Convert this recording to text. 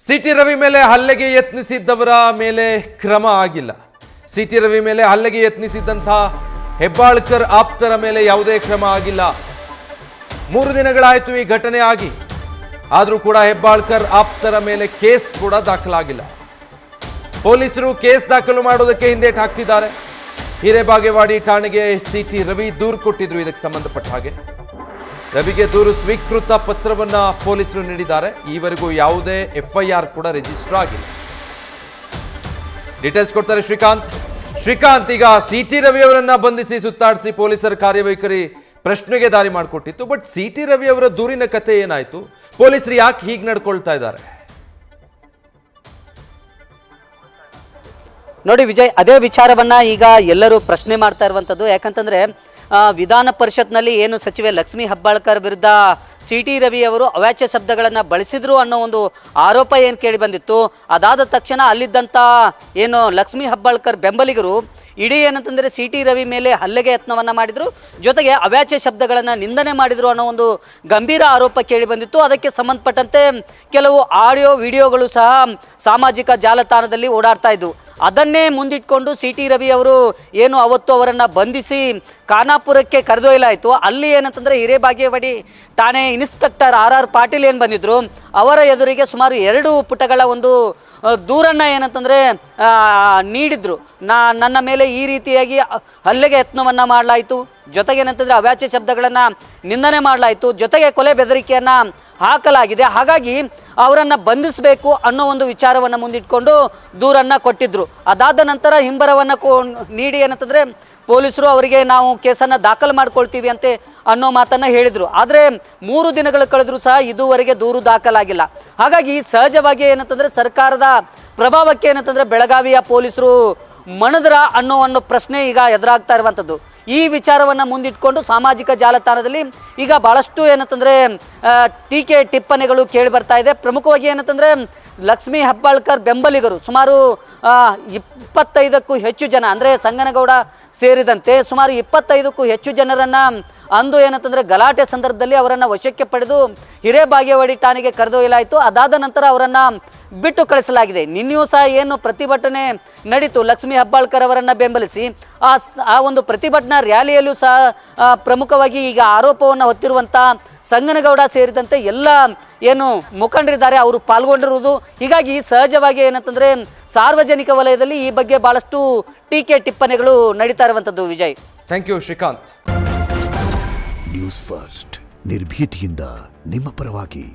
City Ravi ಮೇಲೆ ಹಲ್ಲೆಗೆ ಯತ್ನಿಸಿದ್ದವರ ಮೇಲೆ ಕ್ರಮ ಆಗಿಲ್ಲ. ಸಿಟಿ ರವಿ ಮೇಲೆ ಹಲ್ಲೆಗೆ ಯತ್ನಿಸಿದ್ದಂಥ ಹೆಬ್ಬಾಳ್ಕರ್ ಆಪ್ತರ ಮೇಲೆ ಯಾವುದೇ ಕ್ರಮ ಆಗಿಲ್ಲ. 3 ದಿನಗಳಾಯಿತು ಈ ಘಟನೆ ಆಗಿ, ಆದರೂ ಕೂಡ ಹೆಬ್ಬಾಳ್ಕರ್ ಆಪ್ತರ ಮೇಲೆ ಕೇಸ್ ಕೂಡ ದಾಖಲಾಗಿಲ್ಲ. ಪೊಲೀಸರು ಕೇಸ್ ದಾಖಲು ಮಾಡೋದಕ್ಕೆ ಹಿಂದೇಟು ಹಾಕ್ತಿದ್ದಾರೆ. ಹಿರೇಬಾಗೇವಾಡಿ ಠಾಣೆಗೆ ಸಿಟಿ ರವಿ ದೂರು ಕೊಟ್ಟಿದ್ರು. ಇದಕ್ಕೆ ಸಂಬಂಧಪಟ್ಟ ಹಾಗೆ ರವಿಗೆ ದೂರು ಸ್ವೀಕೃತ ಪತ್ರವನ್ನ ಪೊಲೀಸರು ನೀಡಿದ್ದಾರೆ. ಈವರೆಗೂ ಯಾವುದೇ FIR ಕೂಡ ರಿಜಿಸ್ಟರ್ ಆಗಿಲ್ಲ. ಡೀಟೇಲ್ಸ್ ಕೊಡ್ತಾರೆ ಶ್ರೀಕಾಂತ್. ಈಗ ಸಿಟಿ ರವಿ ಅವರನ್ನ ಬಂಧಿಸಿ ಸುತ್ತಾಡಿಸಿ ಪೊಲೀಸರ ಕಾರ್ಯವೈಖರಿ ಪ್ರಶ್ನೆಗೆ ದಾರಿ ಮಾಡಿಕೊಟ್ಟಿತ್ತು. ಬಟ್ ಸಿಟಿ ರವಿ ಅವರ ದೂರಿನ ಕತೆ ಏನಾಯ್ತು? ಪೊಲೀಸರು ಯಾಕೆ ಹೀಗೆ ನಡ್ಕೊಳ್ತಾ ಇದ್ದಾರೆ? ನೋಡಿ ವಿಜಯ್, ಅದೇ ವಿಚಾರವನ್ನ ಈಗ ಎಲ್ಲರೂ ಪ್ರಶ್ನೆ ಮಾಡ್ತಾ ಇರುವಂಥದ್ದು. ಯಾಕಂತಂದ್ರೆ ವಿಧಾನ ಪರಿಷತ್ನಲ್ಲಿ ಏನು ಸಚಿವೆ ಲಕ್ಷ್ಮೀ ಹೆಬ್ಬಾಳ್ಕರ್ ವಿರುದ್ಧ ಸಿಟಿ ರವಿ ಅವರು ಅವಾಚ್ಯ ಶಬ್ದಗಳನ್ನು ಬಳಸಿದ್ರು ಅನ್ನೋ ಒಂದು ಆರೋಪ ಏನು ಕೇಳಿ ಬಂದಿತ್ತು. ಅದಾದ ತಕ್ಷಣ ಅಲ್ಲಿದ್ದಂಥ ಏನು ಲಕ್ಷ್ಮೀ ಹೆಬ್ಬಾಳ್ಕರ್ ಬೆಂಬಲಿಗರು ಇಡೀ ಏನಂತಂದರೆ ಸಿಟಿ ರವಿ ಮೇಲೆ ಹಲ್ಲೆಗೆ ಯತ್ನವನ್ನು ಮಾಡಿದರು, ಜೊತೆಗೆ ಅವಾಚ್ಯ ಶಬ್ದಗಳನ್ನು ನಿಂದನೆ ಮಾಡಿದರು ಅನ್ನೋ ಒಂದು ಗಂಭೀರ ಆರೋಪ ಕೇಳಿ ಬಂದಿತ್ತು. ಅದಕ್ಕೆ ಸಂಬಂಧಪಟ್ಟಂತೆ ಕೆಲವು ಆಡಿಯೋ ವಿಡಿಯೋಗಳು ಸಹ ಸಾಮಾಜಿಕ ಜಾಲತಾಣದಲ್ಲಿ ಓಡಾಡ್ತಾ ಇದ್ವು. ಅದನ್ನೇ ಮುಂದಿಟ್ಕೊಂಡು ಸಿಟಿ ರವಿ ಅವರು ಏನು ಅವತ್ತು ಅವರನ್ನು ಬಂಧಿಸಿ ಖಾನಾಪುರಕ್ಕೆ ಕರೆದೊಯ್ಯಲಾಯಿತು. ಅಲ್ಲಿ ಏನಂತಂದರೆ ಹಿರೇಬಾಗೇವಾಡಿ ಠಾಣೆ ಇನ್ಸ್ಪೆಕ್ಟರ್ RR ಪಾಟೀಲ್ ಏನು ಬಂದಿದ್ದರು, ಅವರ ಎದುರಿಗೆ ಸುಮಾರು 2 ಪುಟಗಳ ಒಂದು ದೂರನ್ನು ಏನಂತಂದರೆ ನೀಡಿದರು. ನನ್ನ ಮೇಲೆ ಈ ರೀತಿಯಾಗಿ ಹಲ್ಲೆಗೆ ಯತ್ನವನ್ನು ಮಾಡಲಾಯಿತು, ಜೊತೆಗೆ ಏನಂತಂದರೆ ಅವಾಚ್ಯ ಶಬ್ದಗಳನ್ನು ನಿಂದನೆ ಮಾಡಲಾಯಿತು, ಜೊತೆಗೆ ಕೊಲೆ ಬೆದರಿಕೆಯನ್ನು ಹಾಕಲಾಗಿದೆ, ಹಾಗಾಗಿ ಅವರನ್ನು ಬಂಧಿಸಬೇಕು ಅನ್ನೋ ಒಂದು ವಿಚಾರವನ್ನು ಮುಂದಿಟ್ಕೊಂಡು ದೂರನ್ನು ಕೊಟ್ಟಿದ್ದರು. ಅದಾದ ನಂತರ ಹಿಂಬರವನ್ನು ನೀಡಿ ಏನಂತಂದರೆ ಪೊಲೀಸರು ಅವರಿಗೆ ನಾವು ಕೇಸನ್ನು ದಾಖಲು ಮಾಡ್ಕೊಳ್ತೀವಿ ಅಂತೆ ಅನ್ನೋ ಮಾತನ್ನು ಹೇಳಿದರು. ಆದರೆ 3 ದಿನಗಳು ಕಳೆದರೂ ಸಹ ಇದುವರೆಗೆ ದೂರು ದಾಖಲಾಗಿಲ್ಲ. ಹಾಗಾಗಿ ಸಹಜವಾಗಿ ಏನಂತಂದರೆ ಸರ್ಕಾರದ ಪ್ರಭಾವಕ್ಕೆ ಏನಂತಂದರೆ ಬೆಳಗಾವಿಯ ಪೊಲೀಸರು ಮಣದ್ರ ಅನ್ನೋ ಪ್ರಶ್ನೆ ಈಗ ಎದುರಾಗ್ತಾ ಇರುವಂಥದ್ದು. ಈ ವಿಚಾರವನ್ನು ಮುಂದಿಟ್ಕೊಂಡು ಸಾಮಾಜಿಕ ಜಾಲತಾಣದಲ್ಲಿ ಈಗ ಭಾಳಷ್ಟು ಏನಂತಂದರೆ ಟೀಕೆ ಟಿಪ್ಪಣಿಗಳು ಕೇಳಿ ಬರ್ತಾ ಇದೆ. ಪ್ರಮುಖವಾಗಿ ಏನಂತಂದರೆ ಲಕ್ಷ್ಮೀ ಹೆಬ್ಬಾಳ್ಕರ್ ಬೆಂಬಲಿಗರು ಸುಮಾರು 25ಕ್ಕೂ ಹೆಚ್ಚು ಜನ, ಅಂದರೆ ಸಂಗನಗೌಡ ಸೇರಿದಂತೆ ಸುಮಾರು 25ಕ್ಕೂ ಹೆಚ್ಚು ಜನರನ್ನು ಅಂದು ಏನಂತಂದರೆ ಗಲಾಟೆ ಸಂದರ್ಭದಲ್ಲಿ ಅವರನ್ನು ವಶಕ್ಕೆ ಪಡೆದು ಹಿರೇಬಾಗೇವಾಡಿ ಠಾಣೆಗೆ ಕರೆದೊಯ್ಯಲಾಯಿತು. ಅದಾದ ನಂತರ ಅವರನ್ನು ಬಿಟ್ಟು ಕಳಿಸಲಾಗಿದೆ. ನಿನ್ನೆಯೂ ಸಹ ಏನು ಪ್ರತಿಭಟನೆ ನಡೀತು ಲಕ್ಷ್ಮೀ ಹೆಬ್ಬಾಳ್ಕರ್ ಅವರನ್ನು ಬೆಂಬಲಿಸಿ, ಆ ಒಂದು ಪ್ರತಿಭಟನಾ ರ್ಯಾಲಿಯಲ್ಲೂ ಸಹ ಪ್ರಮುಖವಾಗಿ ಈಗ ಆರೋಪವನ್ನು ಹೊತ್ತಿರುವಂಥ ಸಂಗನಗೌಡ ಸೇರಿದಂತೆ ಎಲ್ಲ ಏನು ಮುಖಂಡರಿದ್ದಾರೆ ಅವರು ಪಾಲ್ಗೊಂಡಿರುವುದು. ಹೀಗಾಗಿ ಸಹಜವಾಗಿ ಏನಂತಂದರೆ ಸಾರ್ವಜನಿಕ ವಲಯದಲ್ಲಿ ಈ ಬಗ್ಗೆ ಭಾಳಷ್ಟು ಟೀಕೆ ಟಿಪ್ಪಣಿಗಳು ನಡೀತಾ ಇರುವಂಥದ್ದು. Vijay, thank you Srikanth. News first ನಿರ್ಭೀತಿಯಿಂದ ನಿಮ್ಮ ಪರವಾಗಿ.